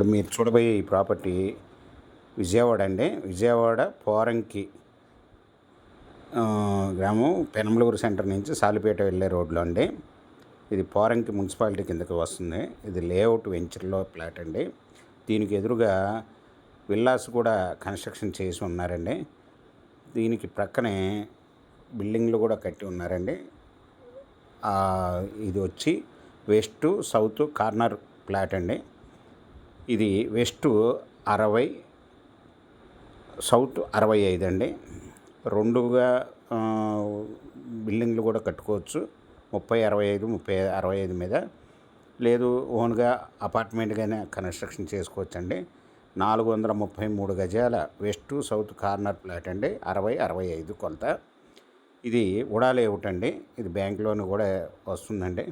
ఇప్పుడు మీరు చూడబోయే ఈ ప్రాపర్టీ విజయవాడ అండి. విజయవాడ పోరంకి గ్రామం, పెనంలూరు సెంటర్ నుంచి సాలిపేట వెళ్ళే రోడ్లో అండి. ఇది పోరంకి మున్సిపాలిటీ కిందకి వస్తుంది. ఇది లేఅవుట్ వెంచర్లో ఫ్లాట్ అండి. దీనికి ఎదురుగా విల్లాస్ కూడా కన్స్ట్రక్షన్ చేసి ఉన్నారండి. దీనికి ప్రక్కనే బిల్డింగ్లు కూడా కట్టి ఉన్నారండి. ఇది వచ్చి వెస్ట్ సౌత్ కార్నర్ ఫ్లాట్ అండి. ఇది వెస్ట్ 60, సౌత్ 65 అండి. రెండుగా బిల్డింగ్లు కూడా కట్టుకోవచ్చు. 30-65, 30-65 మీద, లేదు ఓన్గా అపార్ట్మెంట్గానే కన్స్ట్రక్షన్ చేసుకోవచ్చండి. 433 గజాల వెస్ట్ సౌత్ కార్నర్ ఫ్లాట్ అండి. 60-65 కొంత. ఇది ఉడా లేఅవుట్ అండి. ఇది బ్యాంక్ లోన్ కూడా వస్తుందండి.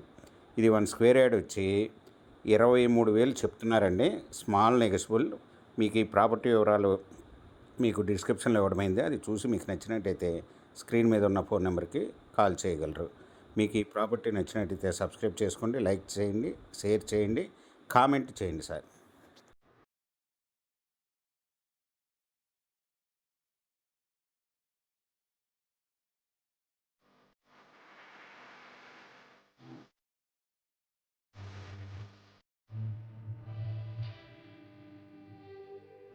ఇది 1 స్క్వేర్ యార్డ్ వచ్చి 23,000 చెప్తున్నారండి. Small negotiable. మీకు ఈ ప్రాపర్టీ వివరాలు మీకు డిస్క్రిప్షన్లో ఇవ్వడమైంది. అది చూసి మీకు నచ్చినట్టయితే స్క్రీన్ మీద ఉన్న ఫోన్ నెంబర్కి కాల్ చేయగలరు. మీకు ఈ ప్రాపర్టీ నచ్చినట్టయితే సబ్స్క్రైబ్ చేసుకోండి, లైక్ చేయండి, షేర్ చేయండి, కామెంట్ చేయండి సార్.